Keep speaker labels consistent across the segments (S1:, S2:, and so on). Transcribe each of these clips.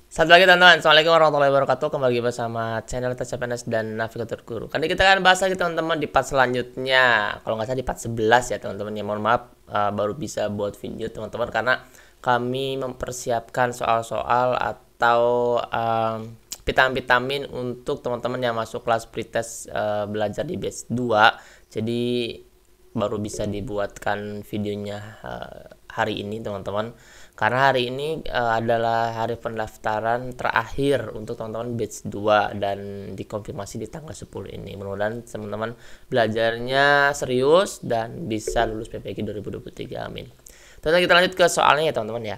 S1: Satu lagi teman-teman, Assalamualaikum warahmatullahi wabarakatuh. Kembali lagi bersama channel TCPNS dan Navigator Guru. Kali ini kita akan bahas lagi teman-teman di part selanjutnya. Kalau nggak salah di part 11 ya teman-teman. Ya mohon maaf baru bisa buat video teman-teman karena kami mempersiapkan soal-soal atau vitamin-vitamin untuk teman-teman yang masuk kelas pretest belajar di batch 2. Jadi baru bisa dibuatkan videonya hari ini teman-teman, karena hari ini adalah hari pendaftaran terakhir untuk teman-teman batch 2 dan dikonfirmasi di tanggal 10 ini. Mudah-mudahan teman-teman belajarnya serius dan bisa lulus PPG 2023, amin. Teman-teman, kita lanjut ke soalnya ya teman-teman ya.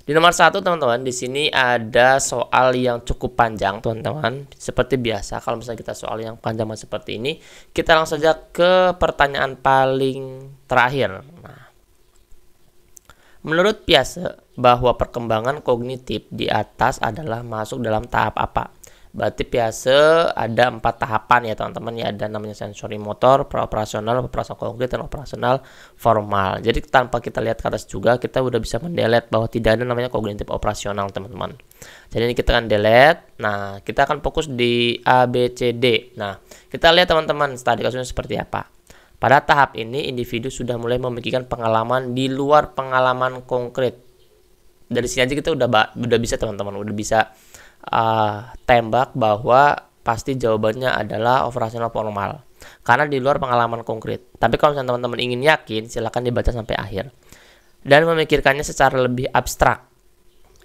S1: Di nomor 1 teman-teman, di sini ada soal yang cukup panjang teman-teman. Seperti biasa kalau misalnya kita soal yang panjang seperti ini, kita langsung saja ke pertanyaan paling terakhir. Nah, menurut Piaget bahwa perkembangan kognitif di atas adalah masuk dalam tahap apa? Berarti Piaget ada 4 tahapan ya teman-teman ya. Ada namanya sensori motor, operasional konkret, dan operasional formal. Jadi tanpa kita lihat ke atas juga kita udah bisa mendelete bahwa tidak ada namanya kognitif operasional teman-teman. Jadi ini kita akan delete. Nah, kita akan fokus di A, B, C, D. Nah, kita lihat teman-teman studi kasusnya seperti apa. Pada tahap ini individu sudah mulai memikirkan pengalaman di luar pengalaman konkret. Dari sini aja kita udah bisa teman-teman, udah bisa tembak bahwa pasti jawabannya adalah operasional formal karena di luar pengalaman konkret. Tapi kalau misalnya teman-teman ingin yakin, silahkan dibaca sampai akhir dan memikirkannya secara lebih abstrak,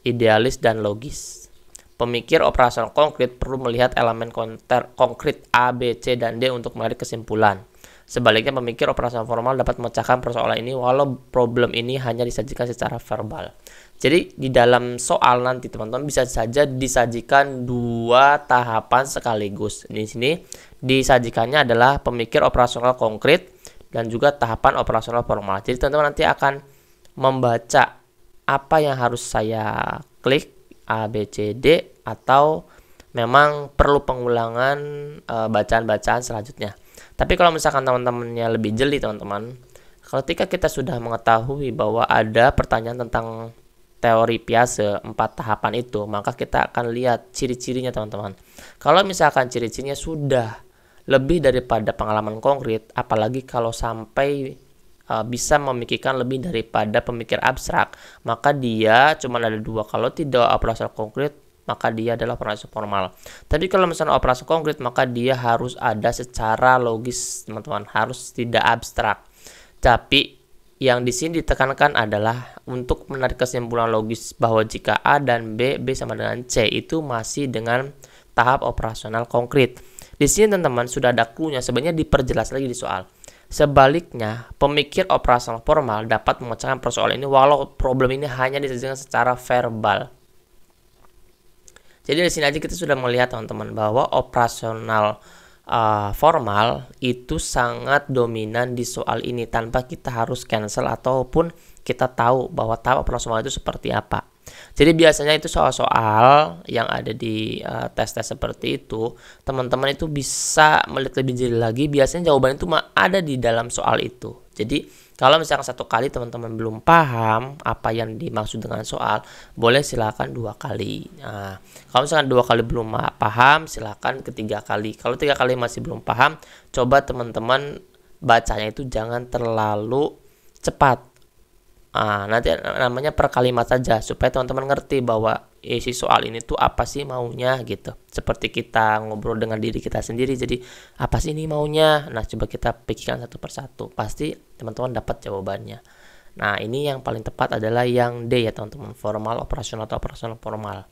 S1: idealis, dan logis. Pemikir operasional konkret perlu melihat elemen konkret A, B, C, dan D untuk menarik kesimpulan. Sebaliknya, pemikir operasional formal dapat memecahkan persoalan ini walau problem ini hanya disajikan secara verbal. Jadi di dalam soal nanti teman-teman bisa saja disajikan 2 tahapan sekaligus. Di sini disajikannya adalah pemikir operasional konkret dan juga tahapan operasional formal. Jadi teman-teman nanti akan membaca apa yang harus saya klik A, B, C, D, atau memang perlu pengulangan bacaan-bacaan selanjutnya. Tapi kalau misalkan teman-temannya lebih jeli teman-teman, ketika kita sudah mengetahui bahwa ada pertanyaan tentang teori Piaget 4 tahapan itu, maka kita akan lihat ciri-cirinya teman-teman. Kalau misalkan ciri-cirinya sudah lebih daripada pengalaman konkret, apalagi kalau sampai bisa memikirkan lebih daripada pemikir abstrak, maka dia cuma ada 2. Kalau tidak operasional konkret, maka dia adalah operasi formal. Tapi kalau misalnya operasi konkret, maka dia harus ada secara logis teman-teman, harus tidak abstrak. Tapi yang di sini ditekankan adalah untuk menarik kesimpulan logis bahwa jika A dan B sama dengan C itu masih dengan tahap operasional konkret. Di sini teman-teman sudah ada clue-nya, sebenarnya diperjelas lagi di soal. Sebaliknya, pemikir operasional formal dapat memecahkan persoalan ini walau problem ini hanya disajikan secara verbal. Jadi di sini aja kita sudah melihat teman-teman bahwa operasional formal itu sangat dominan di soal ini tanpa kita harus cancel ataupun kita tahu bahwa tahap operasional itu seperti apa. Jadi biasanya itu soal-soal yang ada di tes-tes seperti itu, teman-teman itu bisa melihat lebih jeli lagi. Biasanya jawaban itu ada di dalam soal itu. Jadi kalau misalkan 1 kali teman-teman belum paham apa yang dimaksud dengan soal, boleh silakan 2 kali. Nah, kalau misalkan 2 kali belum paham, silakan ketiga kali. Kalau 3 kali masih belum paham, coba teman-teman bacanya itu jangan terlalu cepat. Nanti namanya per kalimat saja supaya teman-teman ngerti bahwa isi soal ini tuh apa sih maunya gitu. Seperti kita ngobrol dengan diri kita sendiri, jadi apa sih ini maunya. Nah, coba kita pikirkan satu persatu, pasti teman-teman dapat jawabannya. Nah, ini yang paling tepat adalah yang D ya teman-teman, formal operasional atau operasional formal.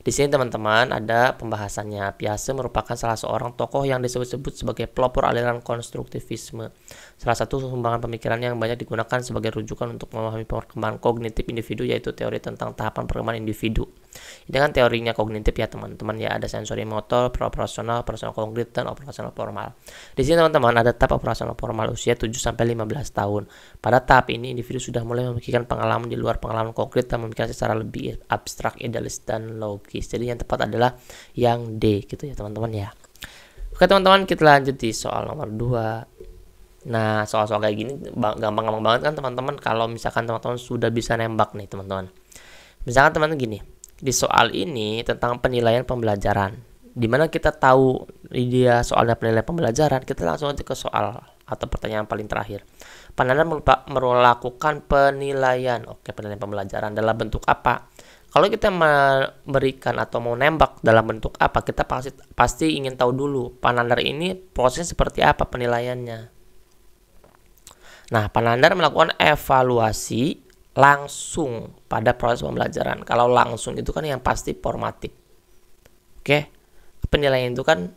S1: Di sini teman-teman ada pembahasannya. Piaget merupakan salah seorang tokoh yang disebut-sebut sebagai pelopor aliran konstruktivisme. Salah satu sumbangan pemikiran yang banyak digunakan sebagai rujukan untuk memahami perkembangan kognitif individu yaitu teori tentang tahapan perkembangan individu. Ini kan teorinya kognitif ya teman-teman ya, ada sensori motor, operasional konkret, dan operasional formal. Di sini teman-teman ada tahap operasional formal usia 7 sampai 15 tahun. Pada tahap ini individu sudah mulai memikirkan pengalaman di luar pengalaman konkret dan memikirkan secara lebih abstrak, idealis, dan logis. Jadi yang tepat adalah yang D gitu ya teman-teman ya. Oke teman-teman, kita lanjut di soal nomor 2. Nah, soal-soal kayak gini gampang-gampang banget kan teman-teman kalau misalkan teman-teman sudah bisa nembak nih teman-teman. Misalkan teman-teman gini, di soal ini tentang penilaian pembelajaran. Dimana kita tahu dia soalnya penilaian pembelajaran, kita langsung aja ke soal atau pertanyaan paling terakhir. Penanda melakukan penilaian. Oke, penilaian pembelajaran dalam bentuk apa? Kalau kita memberikan atau mau nembak dalam bentuk apa, kita pasti ingin tahu dulu Panandar ini prosesnya seperti apa penilaiannya. Nah, Panandar melakukan evaluasi langsung pada proses pembelajaran. Kalau langsung itu kan yang pasti formatif. Oke, penilaian itu kan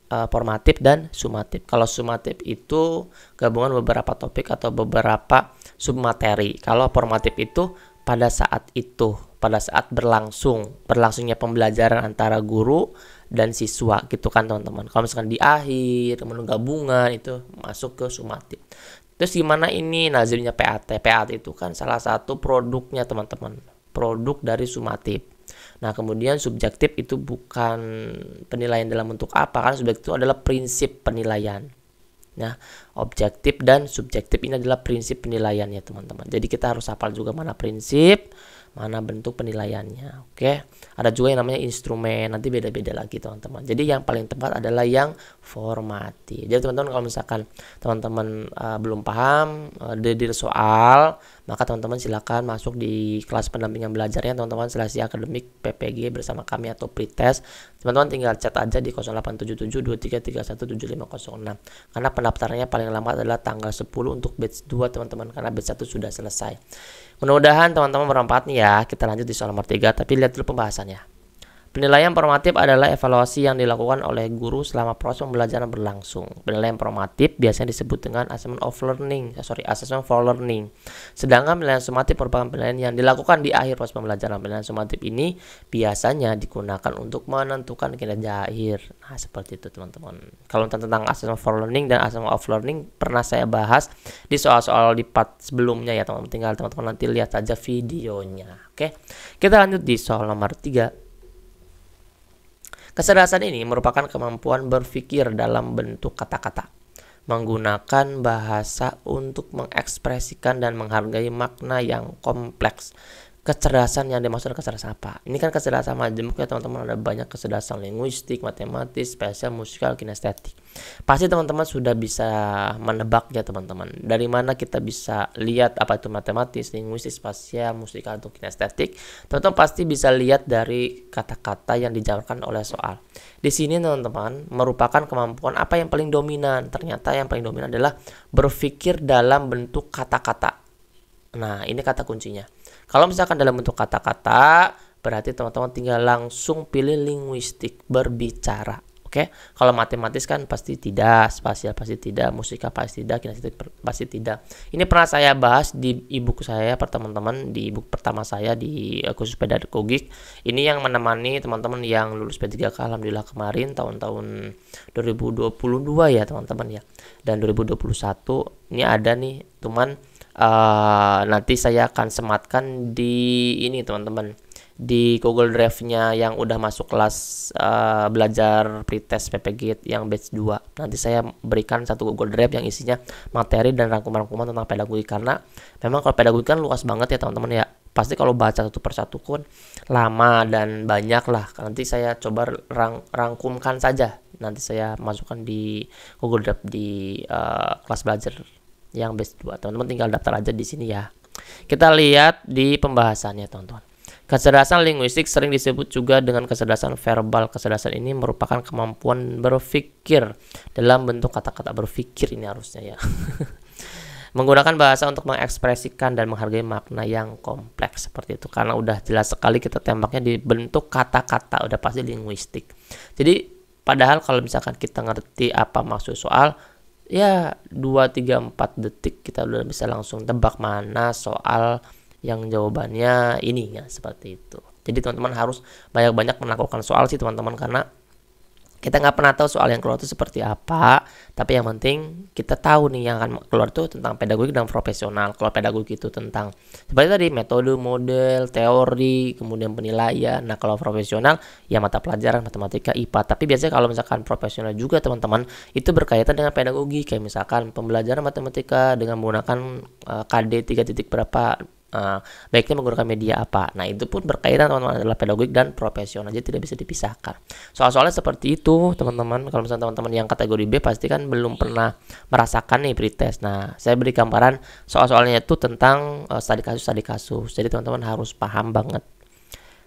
S1: formatif dan sumatif. Kalau sumatif itu gabungan beberapa topik atau beberapa submateri. Kalau formatif itu pada saat itu, pada saat berlangsungnya pembelajaran antara guru dan siswa gitu kan teman-teman. Kalau misalkan di akhir, kemudian gabungan itu masuk ke sumatif. Terus gimana ini nazirnya PAT? PAT itu kan salah satu produknya teman-teman, produk dari sumatif. Nah, kemudian subjektif itu bukan penilaian dalam bentuk apa, karena subjektif itu adalah prinsip penilaian. Nah, objektif dan subjektif ini adalah prinsip penilaian ya teman-teman. Jadi kita harus hafal juga mana prinsip, mana bentuk penilaiannya. Oke, ada juga yang namanya instrumen, nanti beda-beda lagi teman-teman. Jadi yang paling tepat adalah yang formatif. Jadi teman-teman kalau misalkan teman-teman belum paham dari soal, maka teman-teman silakan masuk di kelas pendampingan belajarnya teman-teman seleksi akademik PPG bersama kami atau pretest. Teman-teman tinggal chat aja di 087723317506. Karena pendaftarannya paling lama adalah tanggal 10 untuk batch 2 teman-teman, karena batch 1 sudah selesai. Mudah-mudahan teman-teman bermanfaat nih ya. Kita lanjut di soal nomor 3, tapi lihat dulu pembahasannya. Penilaian formatif adalah evaluasi yang dilakukan oleh guru selama proses pembelajaran berlangsung. Penilaian formatif biasanya disebut dengan assessment for learning. Sedangkan penilaian sumatif merupakan penilaian yang dilakukan di akhir proses pembelajaran. Penilaian sumatif ini biasanya digunakan untuk menentukan kinerja akhir. Nah, seperti itu teman-teman. Kalau tentang assessment for learning dan assessment of learning pernah saya bahas di soal-soal di part sebelumnya ya teman-teman. Tinggal teman-teman nanti lihat saja videonya. Oke. Kita lanjut di soal nomor 3. Kecerdasan ini merupakan kemampuan berpikir dalam bentuk kata-kata, menggunakan bahasa untuk mengekspresikan dan menghargai makna yang kompleks. Kecerdasan yang dimaksud kecerdasan apa? Ini kan kecerdasan majemuk ya teman-teman, ada banyak kecerdasan linguistik, matematis, spasial, musikal, kinestetik. Pasti teman-teman sudah bisa menebak ya teman-teman. Dari mana kita bisa lihat apa itu matematis, linguistik, spasial, musikal, atau kinestetik? Teman-teman pasti bisa lihat dari kata-kata yang dijabarkan oleh soal. Di sini teman-teman merupakan kemampuan apa yang paling dominan? Ternyata yang paling dominan adalah berpikir dalam bentuk kata-kata. Nah, ini kata kuncinya. Kalau misalkan dalam bentuk kata-kata, berarti teman-teman tinggal langsung pilih linguistik, berbicara. Oke, kalau matematis kan pasti tidak, spasial pasti tidak, musikal pasti tidak, kinestetik pasti tidak. Ini pernah saya bahas di e-book saya teman-teman, di e-book pertama saya di khusus pedagogik. Ini yang menemani teman-teman yang lulus P3K alhamdulillah kemarin tahun-tahun 2022 ya teman-teman ya. Dan 2021 ini ada nih, cuman nanti saya akan sematkan di ini teman-teman, di Google Drive-nya yang udah masuk kelas belajar pretest PPG yang batch 2. Nanti saya berikan satu Google Drive yang isinya materi dan rangkuman-rangkuman tentang pedagogi, karena memang kalau pedagogi kan luas banget ya teman-teman ya. Pasti kalau baca satu persatu pun lama dan banyak lah. Nanti saya coba rangkumkan saja. Nanti saya masukkan di Google Drive di kelas belajar yang batch 2. Teman-teman tinggal daftar aja di sini ya. Kita lihat di pembahasannya teman-teman. Kecerdasan linguistik sering disebut juga dengan kecerdasan verbal. Kecerdasan ini merupakan kemampuan berpikir dalam bentuk kata-kata, berpikir ini harusnya ya. Menggunakan bahasa untuk mengekspresikan dan menghargai makna yang kompleks seperti itu. Karena udah jelas sekali kita tembaknya di bentuk kata-kata, udah pasti linguistik. Jadi padahal kalau misalkan kita ngerti apa maksud soal, ya 2, 3, 4 detik kita udah bisa langsung tebak mana soal yang jawabannya ini ya, seperti itu. Jadi teman-teman harus banyak-banyak melakukan soal sih teman-teman, karena kita nggak pernah tahu soal yang keluar itu seperti apa, tapi yang penting kita tahu nih yang akan keluar itu tentang pedagogi dan profesional. Kalau pedagogi itu tentang seperti tadi metode, model, teori, kemudian penilaian. Nah, kalau profesional ya mata pelajaran matematika, IPA. Tapi biasanya kalau misalkan profesional juga teman-teman itu berkaitan dengan pedagogi, kayak misalkan pembelajaran matematika dengan menggunakan KD 3 titik berapa Baiknya menggunakan media apa. Nah, itu pun berkaitan teman-teman adalah pedagogik dan profesional, jadi tidak bisa dipisahkan. Soal-soalnya seperti itu teman-teman. Kalau misalnya teman-teman yang kategori B pasti kan belum pernah merasakan nih pretest. Nah, saya beri gambaran soal-soalnya itu tentang studi kasus. Jadi teman-teman harus paham banget.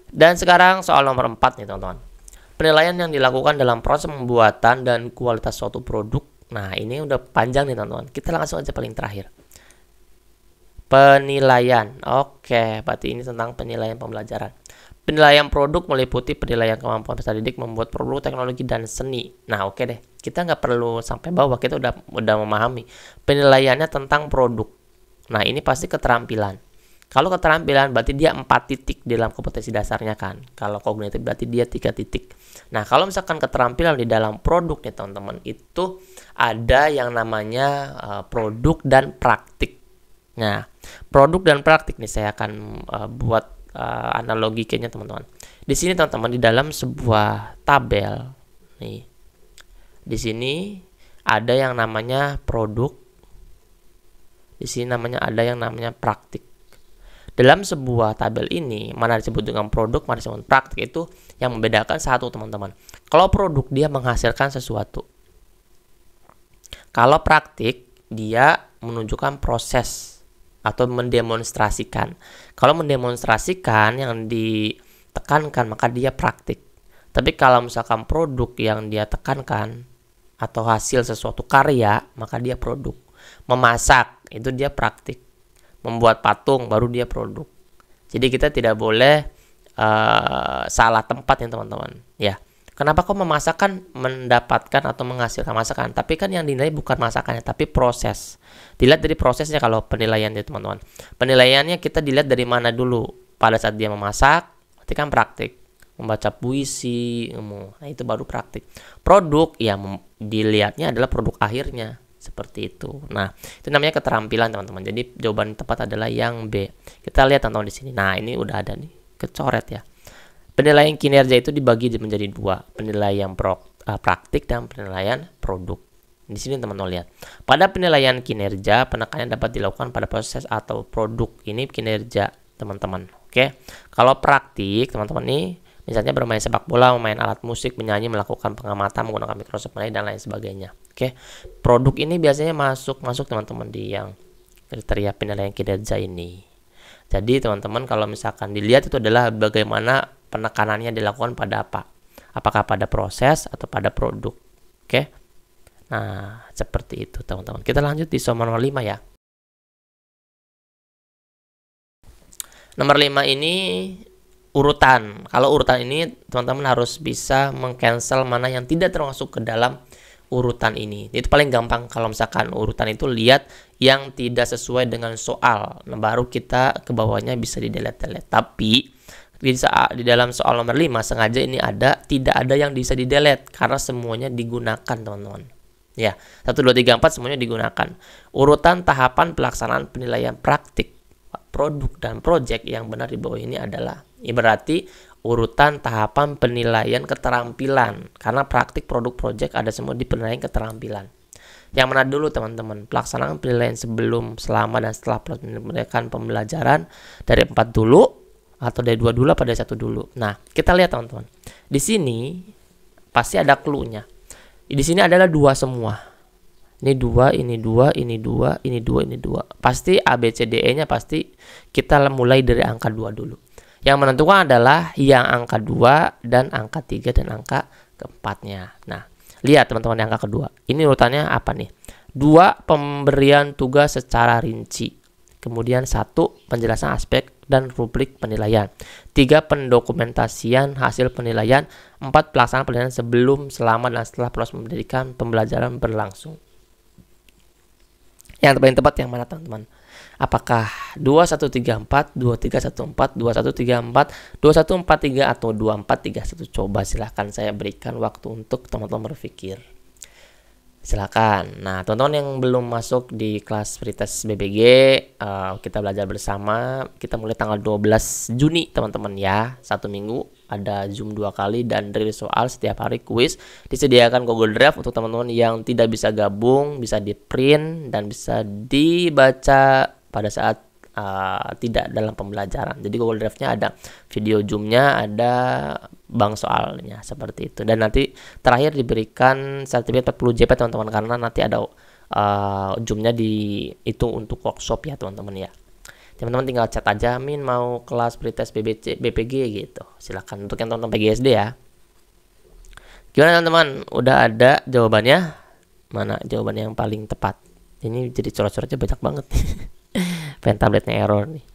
S1: Dan sekarang soal nomor 4 nih teman-teman. Penilaian yang dilakukan dalam proses pembuatan dan kualitas suatu produk. Nah, ini udah panjang nih teman-teman. Kita langsung aja paling terakhir. Penilaian. Oke, berarti ini tentang penilaian pembelajaran. Penilaian produk meliputi penilaian kemampuan peserta didik membuat produk, teknologi, dan seni. Nah, oke deh. Kita nggak perlu sampai bawah. Kita udah memahami. Penilaiannya tentang produk. Nah, ini pasti keterampilan. Kalau keterampilan berarti dia 4 titik dalam kompetensi dasarnya kan. Kalau kognitif berarti dia 3 titik. Nah, kalau misalkan keterampilan di dalam produk nih teman-teman, itu ada yang namanya produk dan praktik. Nah, produk dan praktik nih saya akan buat analogi kayaknya teman-teman. Di sini teman-teman di dalam sebuah tabel nih. Di sini ada yang namanya produk. Di sini ada yang namanya praktik. Dalam sebuah tabel ini, mana disebut dengan produk, mana disebut praktik, itu yang membedakan satu teman-teman. Kalau produk dia menghasilkan sesuatu. Kalau praktik dia menunjukkan proses atau mendemonstrasikan. Kalau mendemonstrasikan yang ditekankan maka dia praktik. Tapi kalau misalkan produk yang dia tekankan atau hasil sesuatu karya maka dia produk. Memasak itu dia praktik. Membuat patung baru dia produk. Jadi kita tidak boleh salah tempat ya teman-teman. Ya, kenapa kok memasak kan mendapatkan atau menghasilkan masakan? Tapi kan yang dinilai bukan masakannya, tapi proses. Dilihat dari prosesnya kalau penilaiannya teman-teman. Penilaiannya kita dilihat dari mana dulu. Pada saat dia memasak, berarti kan praktik. Membaca puisi, nah itu baru praktik. Produk ya dilihatnya adalah produk akhirnya. Seperti itu. Nah, itu namanya keterampilan teman-teman. Jadi jawaban tepat adalah yang B. Kita lihat teman-teman di sini. Nah, ini udah ada nih, kecoret ya. Penilaian kinerja itu dibagi menjadi 2, penilaian praktik dan penilaian produk. Di sini teman-teman lihat. Pada penilaian kinerja, penekanan dapat dilakukan pada proses atau produk. Ini kinerja teman-teman. Oke. Kalau praktik teman-teman nih, misalnya bermain sepak bola, memain alat musik, menyanyi, melakukan pengamatan menggunakan Microsoft Word dan lain sebagainya. Oke, produk ini biasanya masuk teman-teman di yang kriteria penilaian kinerja ini. Jadi teman-teman kalau misalkan dilihat itu adalah bagaimana penekanannya dilakukan pada apa? Apakah pada proses atau pada produk? Oke. Nah, seperti itu teman-teman. Kita lanjut di soal nomor 5 ya. Nomor 5 ini urutan. Kalau urutan ini teman-teman harus bisa meng-cancel mana yang tidak termasuk ke dalam urutan ini. Itu paling gampang kalau misalkan urutan itu lihat yang tidak sesuai dengan soal. Nah, baru kita ke bawahnya bisa di-delete. Tapi di dalam soal nomor 5 sengaja ini tidak ada yang bisa di-delete karena semuanya digunakan, teman-teman. Ya, 1 2 3 4 semuanya digunakan. Urutan tahapan pelaksanaan penilaian praktik produk dan project yang benar di bawah ini adalah berarti urutan tahapan penilaian keterampilan karena praktik produk project ada semua di penilaian keterampilan. Yang mana dulu teman-teman? Pelaksanaan penilaian sebelum, selama, dan setelah pendidikan pembelajaran dari 4 dulu atau dari 2 dulu pada 1 dulu. Nah, kita lihat teman-teman. Di sini pasti ada clue-nya. Di sini adalah 2 semua. Ini 2, ini 2, ini 2, ini 2, ini 2. Pasti A, B, C, D, E-nya pasti kita mulai dari angka 2 dulu. Yang menentukan adalah yang angka 2 dan angka 3 dan angka keempatnya. Nah, lihat teman-teman yang angka kedua. Ini urutannya apa nih? 2, pemberian tugas secara rinci. Kemudian 1, penjelasan aspek dan rubrik penilaian. 3, pendokumentasian hasil penilaian. 4, pelaksanaan penilaian sebelum, selama, dan setelah proses pendidikan pembelajaran berlangsung. Yang paling tepat yang mana teman-teman? Apakah 2134, 2314, 2134, 2143 atau 2431? Coba silahkan saya berikan waktu untuk teman-teman berpikir. Silakan. Nah, teman-teman yang belum masuk di kelas pretest BBG, kita belajar bersama. Kita mulai tanggal 12 Juni teman-teman ya. 1 minggu ada Zoom 2 kali dan real soal setiap hari, kuis. Disediakan Google Drive untuk teman-teman yang tidak bisa gabung, bisa di print dan bisa dibaca pada saat tidak dalam pembelajaran. Jadi Google Drive-nya ada video Zoom-nya, ada bank soalnya seperti itu. Dan nanti terakhir diberikan sertifikat 40 JP teman-teman, karena nanti ada Zoom-nya di itu untuk workshop ya teman-teman ya. Teman-teman tinggal chat aja, Min mau kelas pretest BPG gitu. Silahkan untuk yang teman-teman PGSD ya. Gimana teman-teman? Udah ada jawabannya? Mana jawaban yang paling tepat? Ini jadi coret-coretnya banyak banget. Pen tabletnya error nih.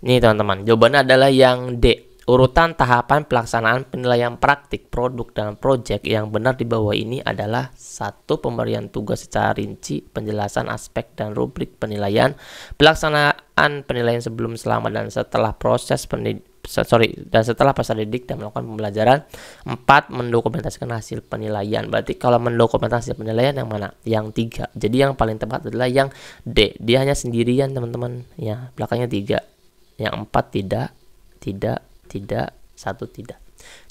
S1: Nih teman-teman, jawabannya adalah yang D. Urutan tahapan pelaksanaan penilaian praktik produk dalam proyek yang benar di bawah ini adalah: 1. Pemberian tugas secara rinci, penjelasan aspek dan rubrik penilaian, pelaksanaan penilaian sebelum, selama, dan setelah proses peserta didik dan melakukan pembelajaran. 4. Mendokumentasikan hasil penilaian. Berarti kalau mendokumentasi penilaian yang mana? Yang 3. Jadi yang paling tepat adalah yang D. Dia hanya sendirian teman-teman ya, belakangnya 3. Yang 4 tidak, 1 tidak.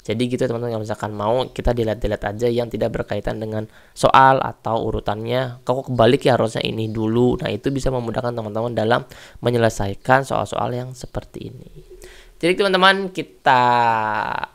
S1: Jadi gitu teman-teman, kalau misalkan mau kita dilihat-lihat aja yang tidak berkaitan dengan soal atau urutannya, kok kebalik ya, harusnya ini dulu. Nah itu bisa memudahkan teman-teman dalam menyelesaikan soal-soal yang seperti ini. Jadi teman-teman, kita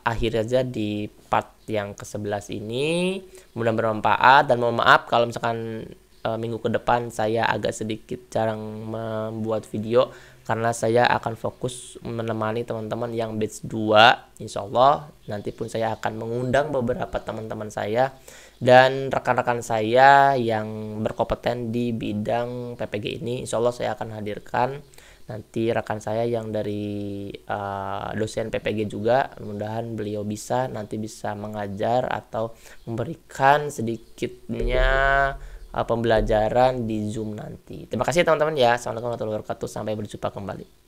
S1: akhir aja di part yang ke-11 ini. Mudah bermanfaat, dan mohon maaf kalau misalkan minggu ke depan saya agak sedikit jarang membuat video, karena saya akan fokus menemani teman-teman yang batch 2. Insya Allah nanti pun saya akan mengundang beberapa teman-teman saya dan rekan-rekan saya yang berkompeten di bidang PPG ini. Insya Allah saya akan hadirkan nanti rekan saya yang dari dosen PPG juga. Mudah-mudahan beliau nanti bisa mengajar atau memberikan sedikitnya pembelajaran di Zoom nanti. Terima kasih teman-teman ya. Assalamualaikum warahmatullahi wabarakatuh. Sampai berjumpa kembali.